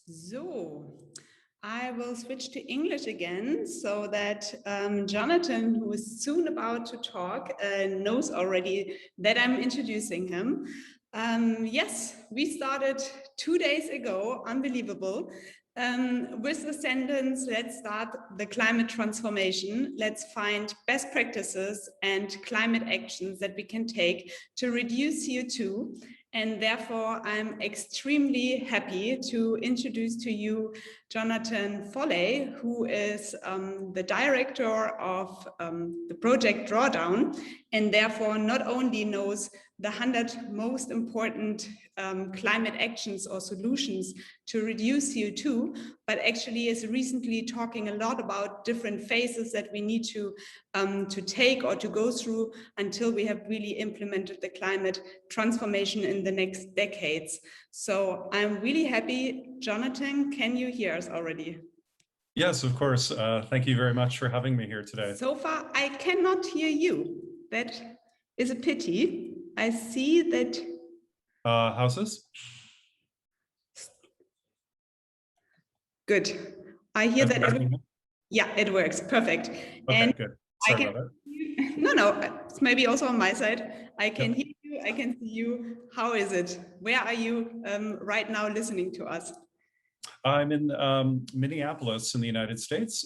So, I will switch to English again so that Jonathan, who is soon about to talk, knows already that I'm introducing him. Yes, we started 2 days ago, unbelievable, with the sentence, let's start the climate transformation. Let's find best practices and climate actions that we can take to reduce CO2. And therefore, I'm extremely happy to introduce to you Jonathan Foley, who is the director of the Project Drawdown, and therefore not only knows the 100 most important climate actions or solutions to reduce CO2, but actually is recently talking a lot about different phases that we need to take or to go through until we have really implemented the climate transformation in the next decades. So I'm really happy. Jonathan, can you hear us already? Yes, of course. Thank you very much for having me here today. So far, I cannot hear you. That is a pity. I see that. How's this? Good. I hear that. Yeah, it works. Perfect. Okay, and good. Sorry about that. No, it's maybe also on my side. I can hear you. I can see you. How is it? Where are you right now listening to us? I'm in Minneapolis in the United States,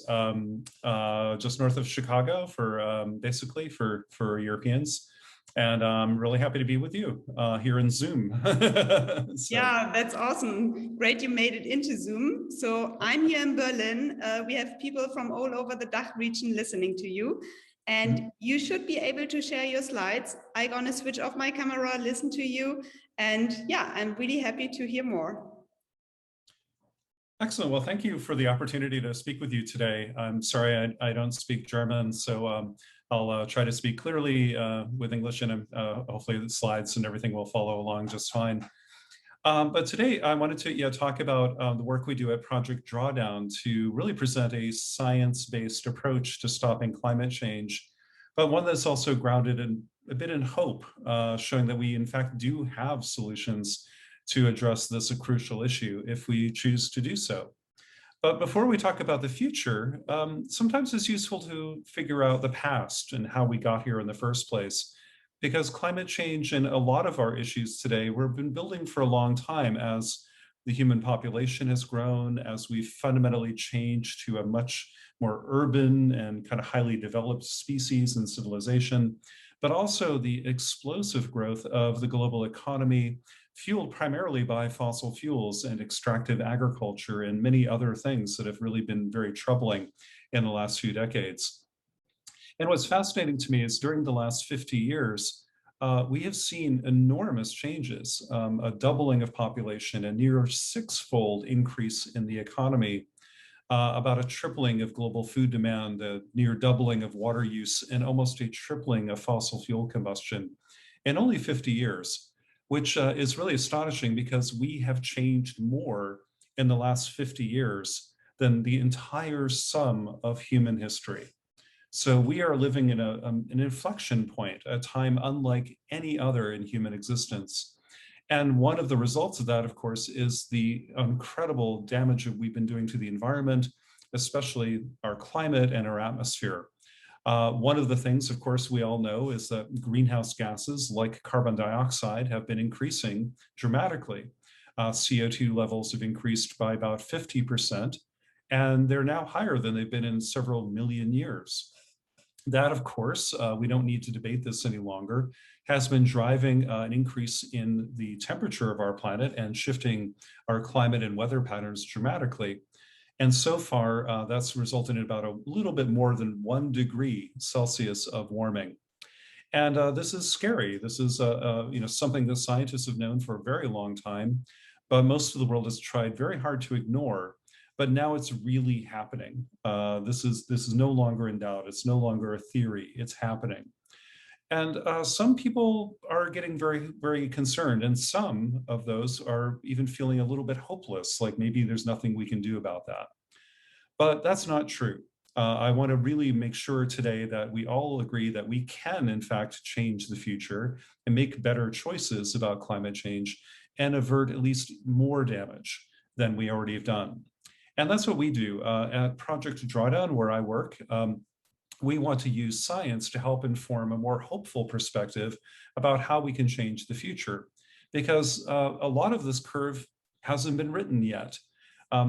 just north of Chicago for basically for Europeans. And I'm really happy to be with you here in Zoom. So. Yeah, that's awesome. Great you made it into Zoom. So I'm here in Berlin. We have people from all over the DACH region listening to you. And you should be able to share your slides. I'm going to switch off my camera, listen to you. And yeah, I'm really happy to hear more. Excellent. Well, thank you for the opportunity to speak with you today. I'm sorry I don't speak German, so I'll try to speak clearly with English, and hopefully the slides and everything will follow along just fine. But today I wanted to talk about the work we do at Project Drawdown to really present a science-based approach to stopping climate change, but one that's also grounded in a bit in hope, showing that we in fact do have solutions to address this crucial issue if we choose to do so. But before we talk about the future, sometimes it's useful to figure out the past and how we got here in the first place, because climate change and a lot of our issues today, we've been building for a long time as the human population has grown, as we've fundamentally changed to a much more urban and kind of highly developed species and civilization, but also the explosive growth of the global economy, fueled primarily by fossil fuels and extractive agriculture and many other things that have really been very troubling in the last few decades. And what's fascinating to me is during the last 50 years, we have seen enormous changes, a doubling of population, a near six-fold increase in the economy, about a tripling of global food demand, a near doubling of water use, and almost a tripling of fossil fuel combustion in only 50 years. Which is really astonishing because we have changed more in the last 50 years than the entire sum of human history. So we are living in an inflection point, a time unlike any other in human existence. And one of the results of that, of course, is the incredible damage that we've been doing to the environment, especially our climate and our atmosphere. One of the things, of course, we all know is that greenhouse gases like carbon dioxide have been increasing dramatically. CO2 levels have increased by about 50%, and they're now higher than they've been in several million years. That, of course, we don't need to debate this any longer, has been driving an increase in the temperature of our planet and shifting our climate and weather patterns dramatically. And so far, that's resulted in about a little bit more than 1 degree Celsius of warming. And this is scary. This is something that scientists have known for a very long time, but most of the world has tried very hard to ignore. But now it's really happening. This is no longer in doubt. It's no longer a theory. It's happening. And some people are getting very, very concerned, and some of those are even feeling a little bit hopeless, like maybe there's nothing we can do about that. But that's not true. I want to really make sure today that we all agree that we can, in fact, change the future and make better choices about climate change and avert at least more damage than we already have done. And that's what we do at Project Drawdown, where I work. We want to use science to help inform a more hopeful perspective about how we can change the future, because a lot of this curve hasn't been written yet.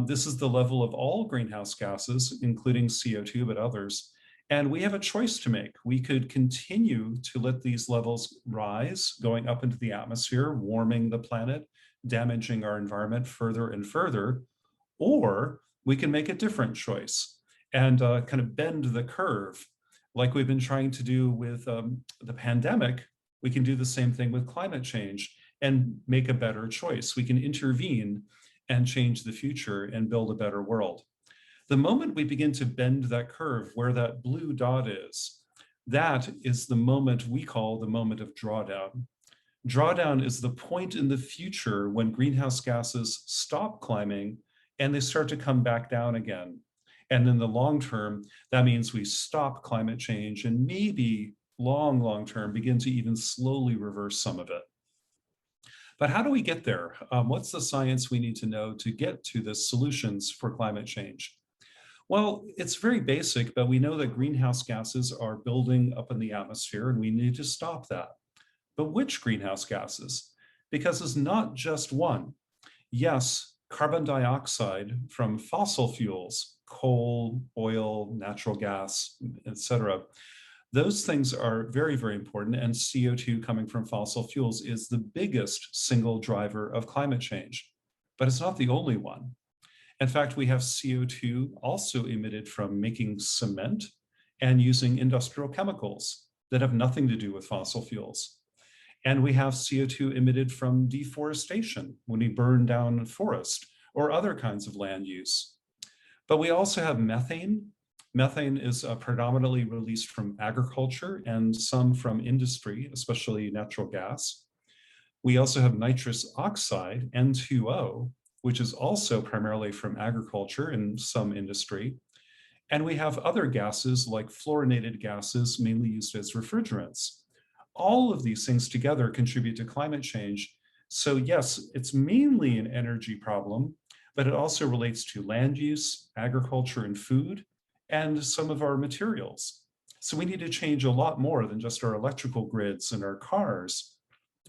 This is the level of all greenhouse gases, including CO2, but others. And we have a choice to make. We could continue to let these levels rise, going up into the atmosphere, warming the planet, damaging our environment further and further, or we can make a different choice and kind of bend the curve. Like we've been trying to do with the pandemic, we can do the same thing with climate change and make a better choice. We can intervene and change the future and build a better world. The moment we begin to bend that curve, where that blue dot is, that is the moment we call the moment of drawdown. Drawdown is the point in the future when greenhouse gases stop climbing and they start to come back down again. And in the long term, that means we stop climate change and maybe long term begin to even slowly reverse some of it. But how do we get there? What's the science we need to know to get to the solutions for climate change? Well, it's very basic, but we know that greenhouse gases are building up in the atmosphere and we need to stop that. But which greenhouse gases? Because it's not just one. Yes, carbon dioxide from fossil fuels, coal, oil, natural gas, etc. Those things are very important, and CO2 coming from fossil fuels is the biggest single driver of climate change, but it's not the only one. In fact, we have CO2 also emitted from making cement and using industrial chemicals that have nothing to do with fossil fuels. And we have CO2 emitted from deforestation when we burn down forest or other kinds of land use. But we also have methane. Methane is predominantly released from agriculture and some from industry, especially natural gas. We also have nitrous oxide, N2O, which is also primarily from agriculture and some industry. And we have other gases like fluorinated gases, mainly used as refrigerants. All of these things together contribute to climate change. So yes, it's mainly an energy problem, but it also relates to land use, agriculture, and food, and some of our materials. So we need to change a lot more than just our electrical grids and our cars.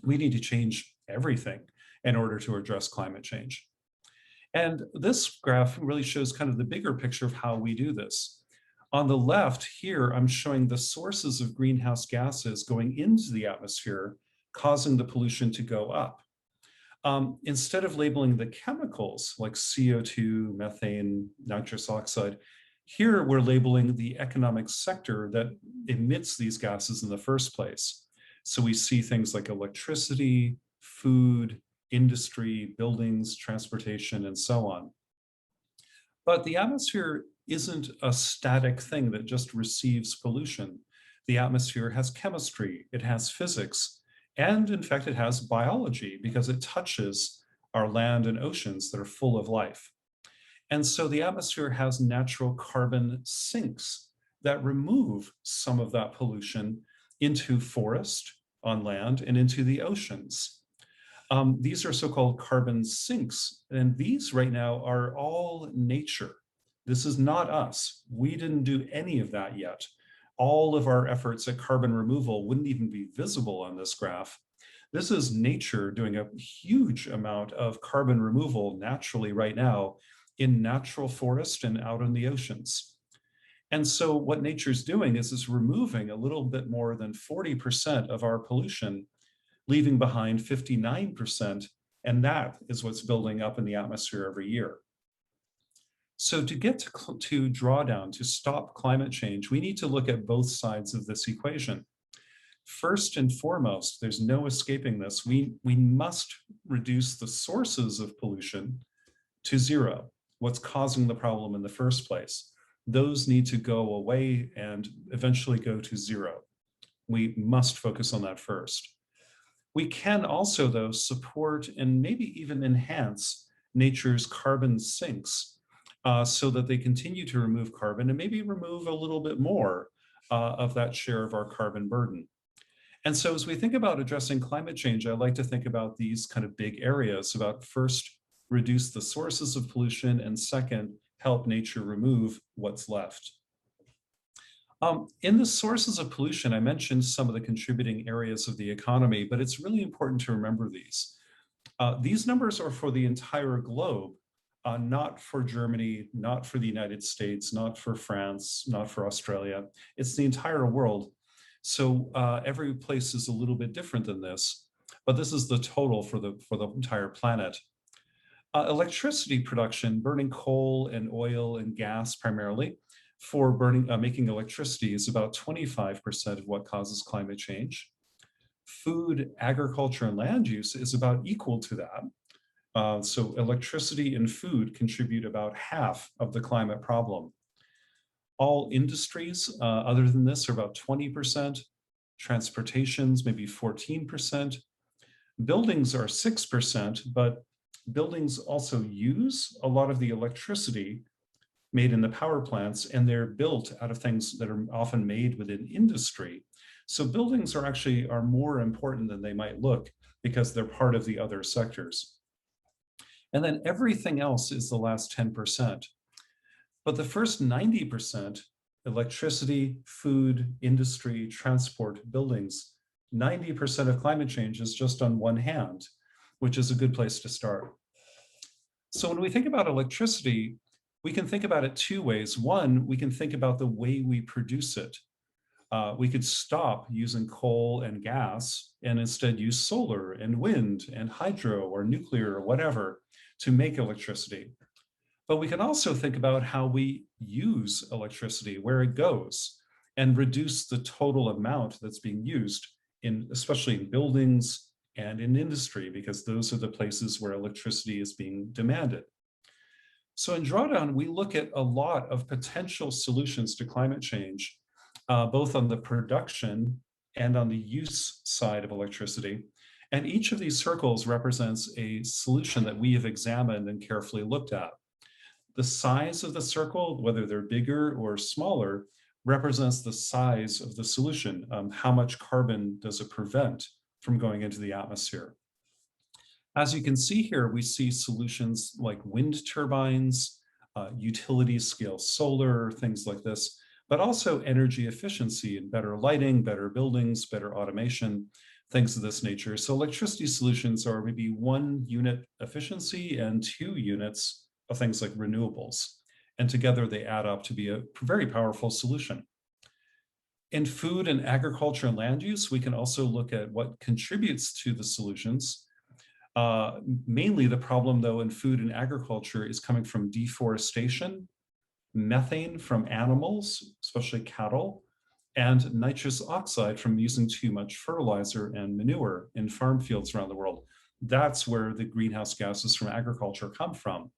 We need to change everything in order to address climate change. And this graph really shows kind of the bigger picture of how we do this. On the left here, I'm showing the sources of greenhouse gases going into the atmosphere, causing the pollution to go up. Instead of labeling the chemicals like CO2, methane, nitrous oxide, here we're labeling the economic sector that emits these gases in the first place. So we see things like electricity, food, industry, buildings, transportation, and so on. But the atmosphere isn't a static thing that just receives pollution. The atmosphere has chemistry, it has physics, and in fact, it has biology because it touches our land and oceans that are full of life. And so the atmosphere has natural carbon sinks that remove some of that pollution into forest on land and into the oceans. These are so-called carbon sinks, and these right now are all nature. This is not us. We didn't do any of that yet. All of our efforts at carbon removal wouldn't even be visible on this graph. This is nature doing a huge amount of carbon removal naturally right now in natural forest and out in the oceans. And so what nature's doing is it's removing a little bit more than 40% of our pollution, leaving behind 59%, and that is what's building up in the atmosphere every year. So to get to drawdown, to stop climate change, we need to look at both sides of this equation. First and foremost, there's no escaping this. We must reduce the sources of pollution to zero, what's causing the problem in the first place. Those need to go away and eventually go to zero. We must focus on that first. We can also, though, support and maybe even enhance nature's carbon sinks so that they continue to remove carbon and maybe remove a little bit more of that share of our carbon burden. And so as we think about addressing climate change, I like to think about these kind of big areas about first reduce the sources of pollution, and second, help nature remove what's left. In the sources of pollution, I mentioned some of the contributing areas of the economy, but it's really important to remember these. These numbers are for the entire globe, not for Germany, not for the United States, not for France, not for Australia. It's the entire world. So every place is a little bit different than this, but this is the total for the entire planet. Electricity production, burning coal and oil and gas primarily, for making electricity is about 25% of what causes climate change. Food, agriculture, and land use is about equal to that. So electricity and food contribute about half of the climate problem. All industries other than this are about 20%. Transportations, maybe 14%. Buildings are 6%, but buildings also use a lot of the electricity made in the power plants, and they're built out of things that are often made within industry. So buildings are more important than they might look because they're part of the other sectors. And then everything else is the last 10%. But the first 90%, electricity, food, industry, transport, buildings, 90% of climate change is just on one hand, which is a good place to start. So when we think about electricity, we can think about it two ways. One, we can think about the way we produce it. We could stop using coal and gas and instead use solar and wind and hydro or nuclear or whatever to make electricity. But we can also think about how we use electricity, where it goes, and reduce the total amount that's being used, especially in buildings and in industry, because those are the places where electricity is being demanded. So in Drawdown, we look at a lot of potential solutions to climate change, both on the production and on the use side of electricity. And each of these circles represents a solution that we have examined and carefully looked at. The size of the circle, whether they're bigger or smaller, represents the size of the solution. How much carbon does it prevent from going into the atmosphere? As you can see here, we see solutions like wind turbines, utility scale solar, things like this, but also energy efficiency and better lighting, better buildings, better automation, things of this nature. So electricity solutions are maybe 1 unit efficiency and 2 units of things like renewables. And together they add up to be a very powerful solution. In food and agriculture and land use, we can also look at what contributes to the solutions. Mainly the problem, though, in food and agriculture is coming from deforestation, methane from animals, especially cattle, and nitrous oxide from using too much fertilizer and manure in farm fields around the world. That's where the greenhouse gases from agriculture come from.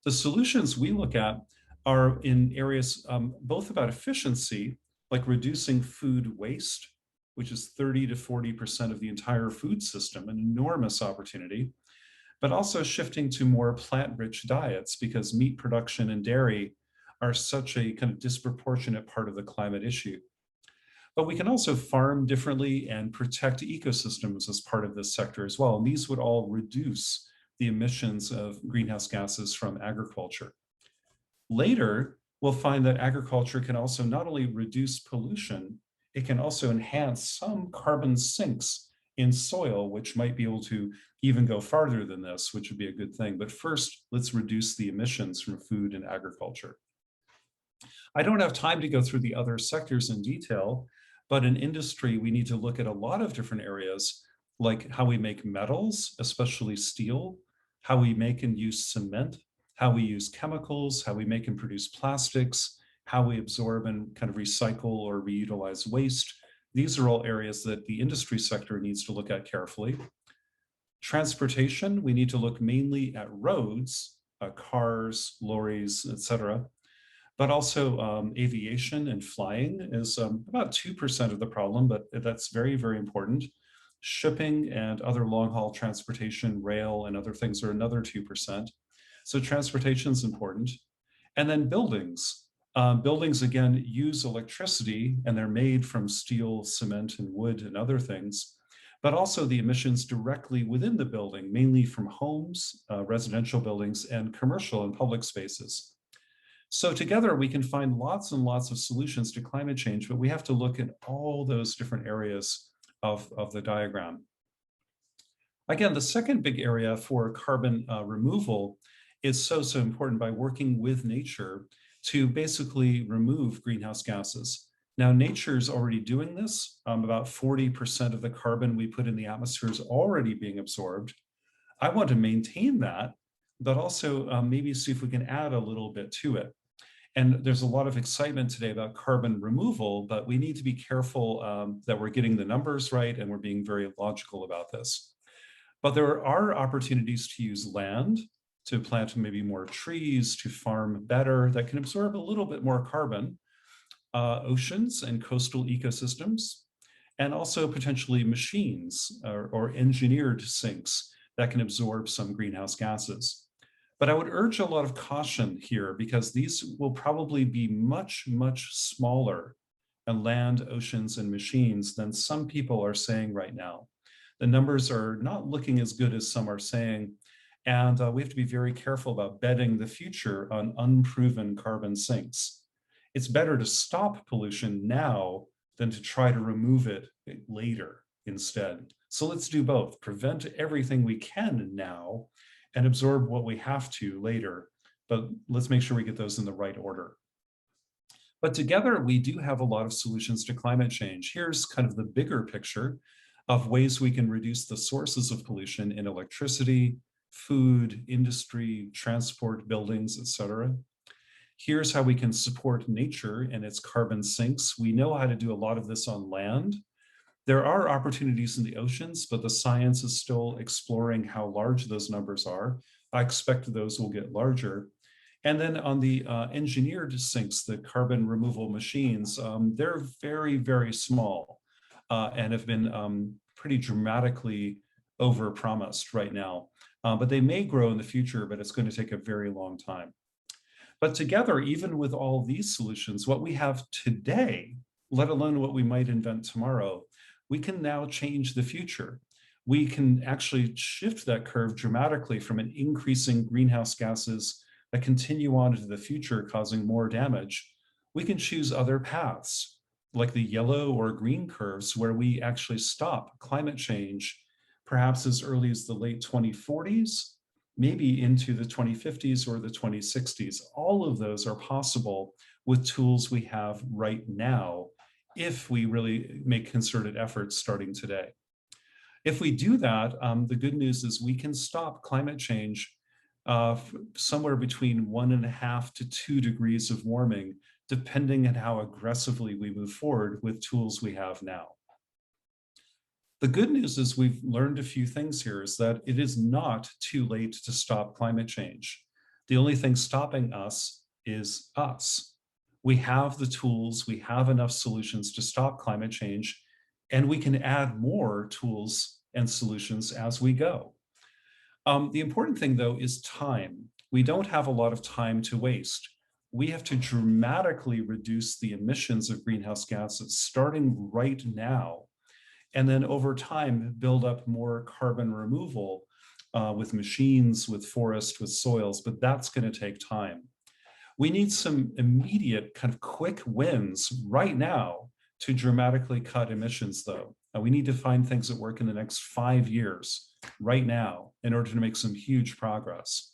The solutions we look at are in areas both about efficiency, like reducing food waste, which is 30 to 40% of the entire food system, an enormous opportunity, but also shifting to more plant-rich diets because meat production and dairy are such a kind of disproportionate part of the climate issue. But we can also farm differently and protect ecosystems as part of this sector as well. And these would all reduce the emissions of greenhouse gases from agriculture. Later, we'll find that agriculture can also not only reduce pollution, it can also enhance some carbon sinks in soil, which might be able to even go farther than this, which would be a good thing. But first, let's reduce the emissions from food and agriculture. I don't have time to go through the other sectors in detail, but in industry, we need to look at a lot of different areas, like how we make metals, especially steel, how we make and use cement, how we use chemicals, how we make and produce plastics, how we absorb and kind of recycle or reutilize waste. These are all areas that the industry sector needs to look at carefully. Transportation, we need to look mainly at roads, cars, lorries, etc. But also aviation and flying is about 2% of the problem, but that's very, very important. Shipping and other long-haul transportation, rail and other things are another 2%. So transportation is important. And then buildings. Buildings, again, use electricity and they're made from steel, cement, and wood and other things. but also the emissions directly within the building, mainly from homes, residential buildings, and commercial and public spaces. So together we can find lots and lots of solutions to climate change, but we have to look at all those different areas of the diagram. Again, the second big area for carbon removal is so important by working with nature to basically remove greenhouse gases. Now, nature is already doing this. About 40% of the carbon we put in the atmosphere is already being absorbed. I want to maintain that, but also maybe see if we can add a little bit to it. And there's a lot of excitement today about carbon removal, but we need to be careful that we're getting the numbers right and we're being very logical about this. But there are opportunities to use land, to plant maybe more trees, to farm better, that can absorb a little bit more carbon, oceans and coastal ecosystems, and also potentially machines or engineered sinks that can absorb some greenhouse gases. But I would urge a lot of caution here because these will probably be much, much smaller than land, oceans, and machines than some people are saying right now. The numbers are not looking as good as some are saying, and we have to be very careful about betting the future on unproven carbon sinks. It's better to stop pollution now than to try to remove it later instead. So let's do both. Prevent everything we can now and absorb what we have to later, but let's make sure we get those in the right order. But together, we do have a lot of solutions to climate change. Here's kind of the bigger picture of ways we can reduce the sources of pollution in electricity, food, industry, transport, buildings, etc. Here's how we can support nature and its carbon sinks. We know how to do a lot of this on land. There are opportunities in the oceans, but the science is still exploring how large those numbers are. I expect those will get larger. And then on the engineered sinks, the carbon removal machines, they're very, very small and have been pretty dramatically overpromised right now. But they may grow in the future, but it's going to take a very long time. But together, even with all these solutions, what we have today, let alone what we might invent tomorrow, we can now change the future. We can actually shift that curve dramatically from an increasing greenhouse gases that continue on into the future, causing more damage. We can choose other paths, like the yellow or green curves, where we actually stop climate change, perhaps as early as the late 2040s, maybe into the 2050s or the 2060s. All of those are possible with tools we have right now, if we really make concerted efforts starting today. If we do that, the good news is we can stop climate change somewhere between 1.5 to 2 degrees of warming, depending on how aggressively we move forward with tools we have now. The good news is we've learned a few things here, is that it is not too late to stop climate change. The only thing stopping us is us. We have the tools, we have enough solutions to stop climate change, and we can add more tools and solutions as we go. The important thing, though, is time. We don't have a lot of time to waste. We have to dramatically reduce the emissions of greenhouse gases starting right now, and then over time build up more carbon removal with machines, with forests, with soils, but that's going to take time. We need some immediate kind of quick wins right now to dramatically cut emissions, though. We need to find things that work in the next 5 years right now in order to make some huge progress.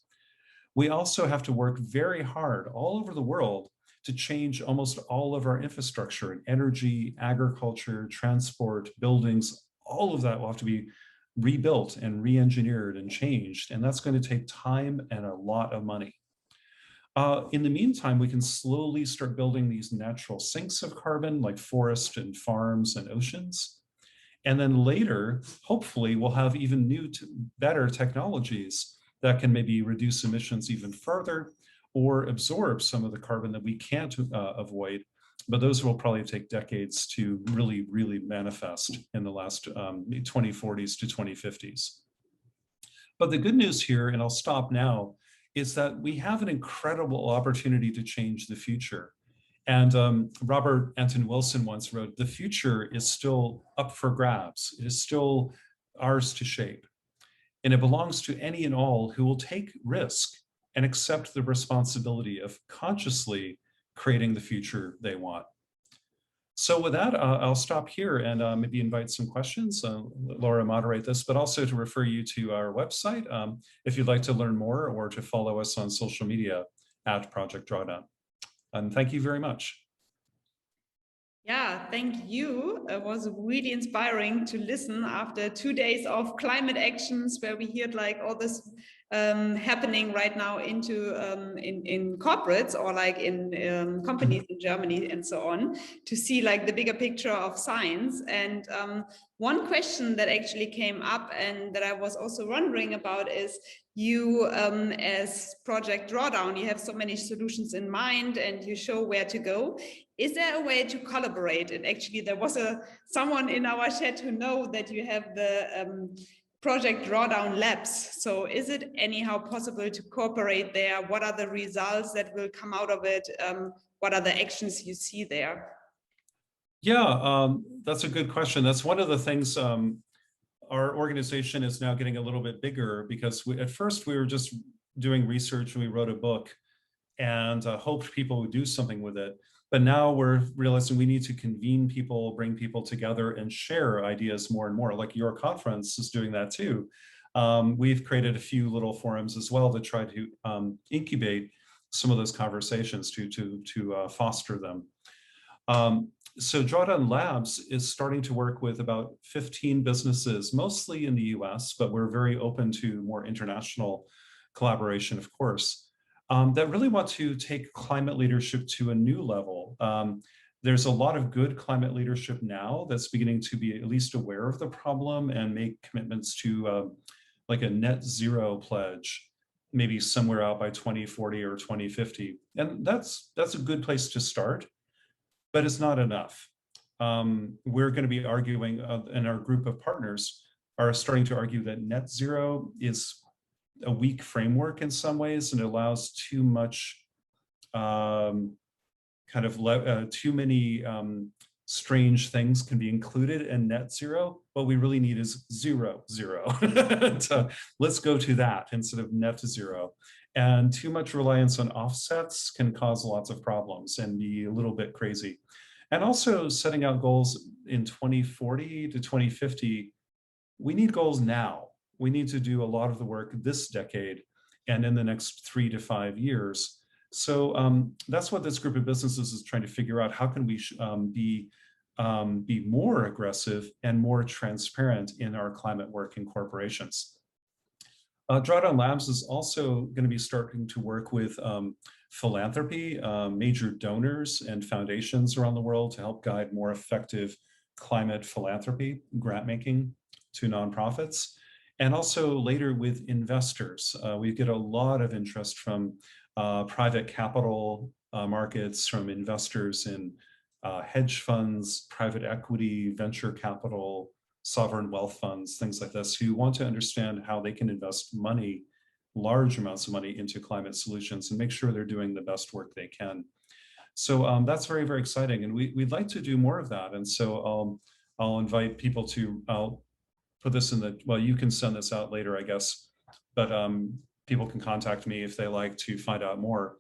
We also have to work very hard all over the world to change almost all of our infrastructure in energy, agriculture, transport, buildings. All of that will have to be rebuilt and re-engineered and changed, and that's going to take time and a lot of money. In the meantime, we can slowly start building these natural sinks of carbon, like forests and farms and oceans. And then later, hopefully, we'll have even new, better technologies that can maybe reduce emissions even further or absorb some of the carbon that we can't avoid. But those will probably take decades to really, really manifest in the last 2040s to 2050s. But the good news here, and I'll stop now, is that we have an incredible opportunity to change the future. And Robert Anton Wilson once wrote, "The future is still up for grabs. It is still ours to shape. And it belongs to any and all who will take risk and accept the responsibility of consciously creating the future they want." So with that, I'll stop here and maybe invite some questions. Let Laura moderate this, but also to refer you to our website if you'd like to learn more, or to follow us on social media at Project Drawdown. And thank you very much. Yeah, thank you. It was really inspiring to listen after 2 days of climate actions, where we heard like all this happening right now into in corporates, or like in companies in Germany and so on, to see like the bigger picture of science. And one question that actually came up and that I was also wondering about is, you as Project Drawdown, you have so many solutions in mind and you show where to go. Is there a way to collaborate? And actually there was someone in our chat who know that you have the Project Drawdown Labs. So is it anyhow possible to cooperate there? What are the results that will come out of it? What are the actions you see there? Yeah, that's a good question. That's one of the things. Our organization is now getting a little bit bigger, because at first we were just doing research and we wrote a book and hoped people would do something with it. But now we're realizing we need to convene people, bring people together and share ideas more and more. Like your conference is doing that too. We've created a few little forums as well to try to incubate some of those conversations to foster them. So Drawdown Labs is starting to work with about 15 businesses, mostly in the US, but we're very open to more international collaboration, of course, that really want to take climate leadership to a new level. There's a lot of good climate leadership now that's beginning to be at least aware of the problem and make commitments to like a net zero pledge, maybe somewhere out by 2040 or 2050. And that's a good place to start, but it's not enough. We're going to be arguing, and our group of partners are starting to argue that net zero is a weak framework in some ways, and it allows too much too many strange things can be included in net zero. What we really need is zero. So let's go to that instead of net zero. And too much reliance on offsets can cause lots of problems and be a little bit crazy. And also setting out goals in 2040 to 2050, we need goals now. We need to do a lot of the work this decade and in the next 3 to 5 years. So that's what this group of businesses is trying to figure out. How can we be more aggressive and more transparent in our climate work in corporations? Drawdown Labs is also going to be starting to work with philanthropy, major donors and foundations around the world to help guide more effective climate philanthropy, grant making to nonprofits, and also later with investors. We get a lot of interest from private capital markets, from investors in hedge funds, private equity, venture capital, sovereign wealth funds, things like this, who want to understand how they can invest money, large amounts of money, into climate solutions and make sure they're doing the best work they can. So that's very, very exciting. And we'd like to do more of that. And so I'll invite people to, I'll put this in the, well, you can send this out later, I guess, but people can contact me if they like to find out more.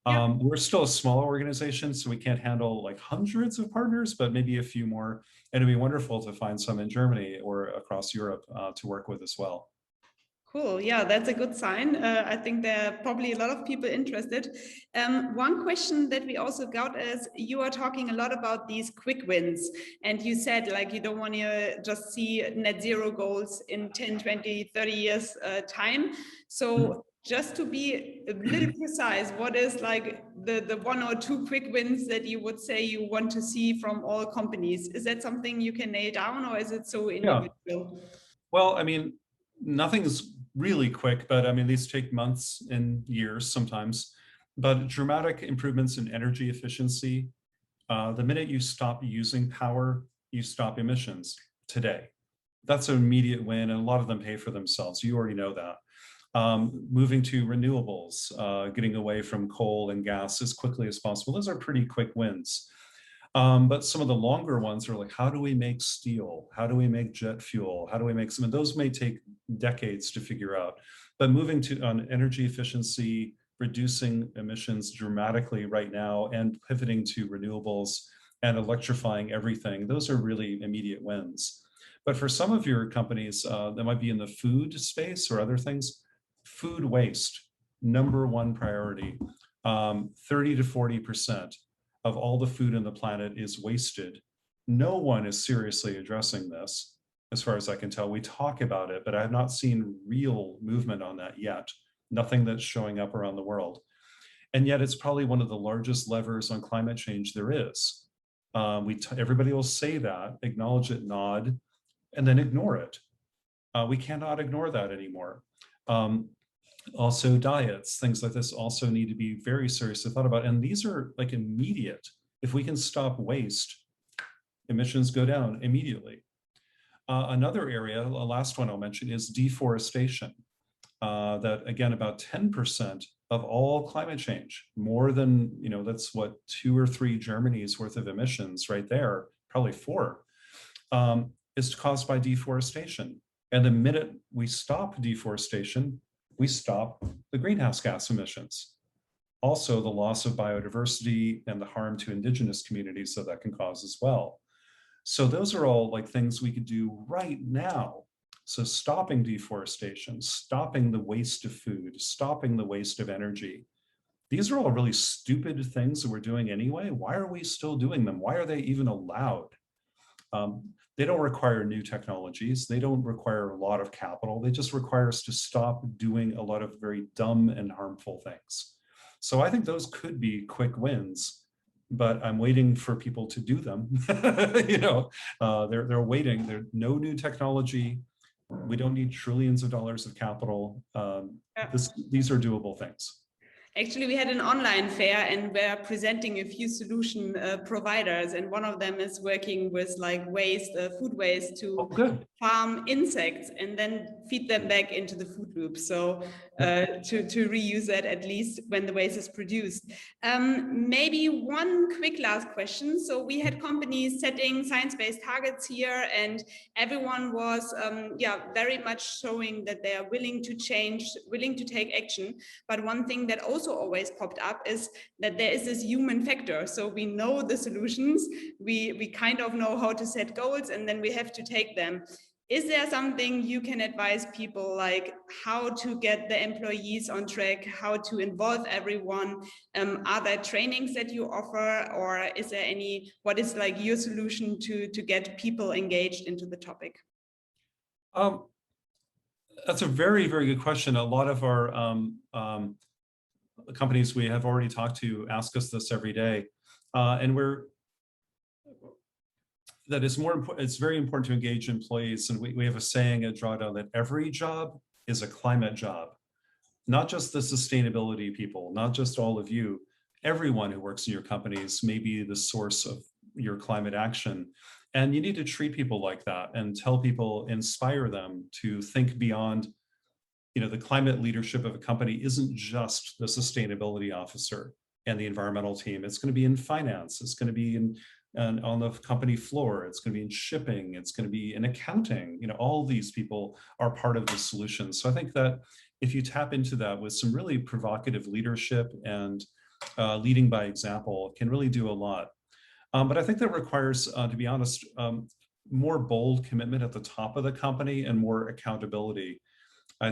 Yeah. We're still a small organization, so we can't handle like hundreds of partners, but maybe a few more. And it'd be wonderful to find some in Germany or across Europe to work with as well. Cool. Yeah, that's a good sign. I think there are probably a lot of people interested. One question that we also got is, you are talking a lot about these quick wins. And you said like you don't want to just see net zero goals in 10, 20, 30 years time. So just to be a little precise, what is like the 1 or 2 quick wins that you would say you want to see from all companies? Is that something you can nail down, or is it so individual? Yeah. Well, I mean, nothing's really quick, but I mean, these take months and years sometimes. But dramatic improvements in energy efficiency, the minute you stop using power, you stop emissions today. That's an immediate win, and a lot of them pay for themselves. You already know that. Moving to renewables, getting away from coal and gas as quickly as possible. Those are pretty quick wins. But some of the longer ones are like, how do we make steel? How do we make jet fuel? How do we make some? And those may take decades to figure out. But moving to on energy efficiency, reducing emissions dramatically right now, and pivoting to renewables and electrifying everything, those are really immediate wins. But for some of your companies that might be in the food space or other things, food waste, #1 priority, 30 to 40% of all the food on the planet is wasted. No one is seriously addressing this, as far as I can tell. We talk about it, but I have not seen real movement on that yet. Nothing that's showing up around the world. And yet it's probably one of the largest levers on climate change there is. Everybody will say that, acknowledge it, nod, and then ignore it. We cannot ignore that anymore. Also diets, things like this also need to be very seriously thought about. And these are like immediate. If we can stop waste, emissions go down immediately. Another area, the last one I'll mention, is deforestation. That again, about 10% of all climate change, more than, that's what 2 or 3 Germany's worth of emissions right there, probably 4, is caused by deforestation. And the minute we stop deforestation, we stop the greenhouse gas emissions. Also, the loss of biodiversity and the harm to indigenous communities that can cause as well. So those are all like things we could do right now. So stopping deforestation, stopping the waste of food, stopping the waste of energy. These are all really stupid things that we're doing anyway. Why are we still doing them? Why are they even allowed? They don't require new technologies. They don't require a lot of capital. They just require us to stop doing a lot of very dumb and harmful things. So I think those could be quick wins, but I'm waiting for people to do them. They're waiting. There's no new technology. We don't need trillions of dollars of capital. These are doable things. Actually, we had an online fair and we're presenting a few solution providers, and one of them is working with like waste, food waste to farm insects and then feed them back into the food loop. So to reuse that at least when the waste is produced. Maybe one quick last question. So we had companies setting science-based targets here, and everyone was very much showing that they are willing to change, willing to take action. But one thing that also always popped up is that there is this human factor. So we know the solutions, we kind of know how to set goals, and then we have to take them. Is there something you can advise people, like how to get the employees on track, how to involve everyone? Are there trainings that you offer, or is there what is like your solution to get people engaged into the topic? That's a very, very good question. A lot of our companies we have already talked to ask us this every day, and it's very important to engage employees. And we have a saying at Drawdown that every job is a climate job, not just the sustainability people, not just all of you. Everyone who works in your companies may be the source of your climate action. And you need to treat people like that and tell people, inspire them to think beyond, the climate leadership of a company isn't just the sustainability officer and the environmental team. It's going to be in finance. It's going to be on the company floor. It's going to be in shipping. It's going to be in accounting. All these people are part of the solution. So I think that if you tap into that with some really provocative leadership and leading by example, it can really do a lot. But I think that requires, to be honest, more bold commitment at the top of the company and more accountability. I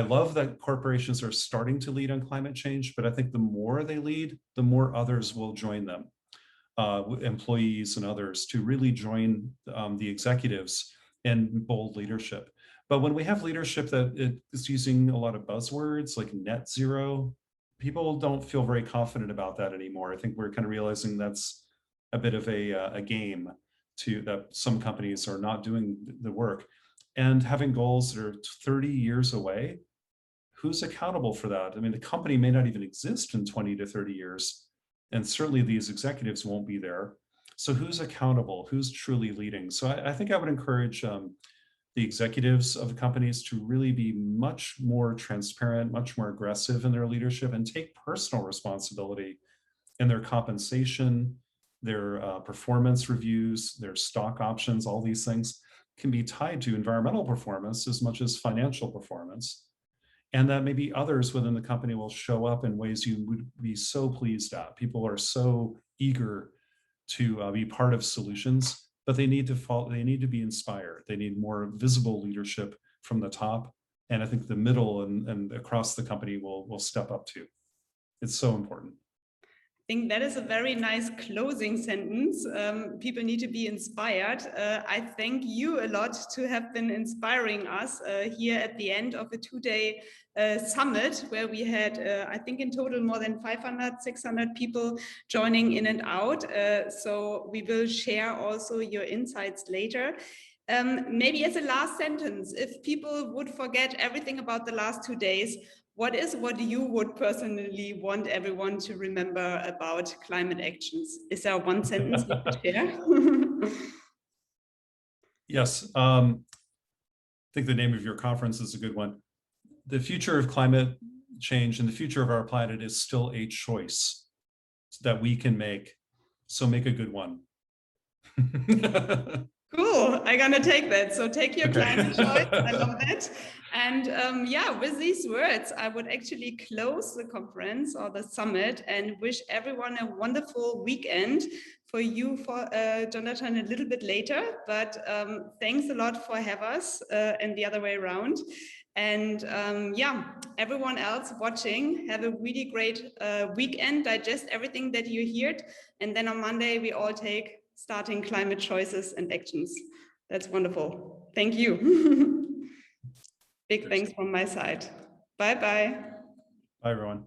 love that corporations are starting to lead on climate change, but I think the more they lead, the more others will join them, employees and others, to really join the executives in bold leadership. But when we have leadership that is using a lot of buzzwords like net zero, people don't feel very confident about that anymore. I think we're kind of realizing that's a bit of a game that some companies are not doing the work. And having goals that are 30 years away, who's accountable for that? I mean, the company may not even exist in 20 to 30 years, and certainly these executives won't be there. So who's accountable? Who's truly leading? So I think I would encourage the executives of the companies to really be much more transparent, much more aggressive in their leadership, and take personal responsibility in their compensation, their performance reviews, their stock options. All these things can be tied to environmental performance as much as financial performance. And that maybe others within the company will show up in ways you would be so pleased at. People are so eager to be part of solutions, but they need to be inspired. They need more visible leadership from the top. And I think the middle and across the company will step up too. It's so important. I think that is a very nice closing sentence. People need to be inspired. I thank you a lot to have been inspiring us here at the end of a 2-day summit where we had, I think in total, more than 500, 600 people joining in and out. So we will share also your insights later. Maybe as a last sentence, if people would forget everything about the last 2 days, what you would personally want everyone to remember about climate actions? Is there one sentence you could share? Yes, I think the name of your conference is a good one. The future of climate change and the future of our planet is still a choice that we can make. So make a good one. Cool, I'm gonna take that. So take your climate choice, I love that. And yeah, with these words, I would actually close the conference or the summit and wish everyone a wonderful weekend. For you, Jonathan, a little bit later, but thanks a lot for having us and the other way around. And yeah, everyone else watching, have a really great weekend, digest everything that you heard. And then on Monday, we all take starting climate choices and actions. That's wonderful. Thank you. Big thanks from my side. Bye-bye. Bye, everyone.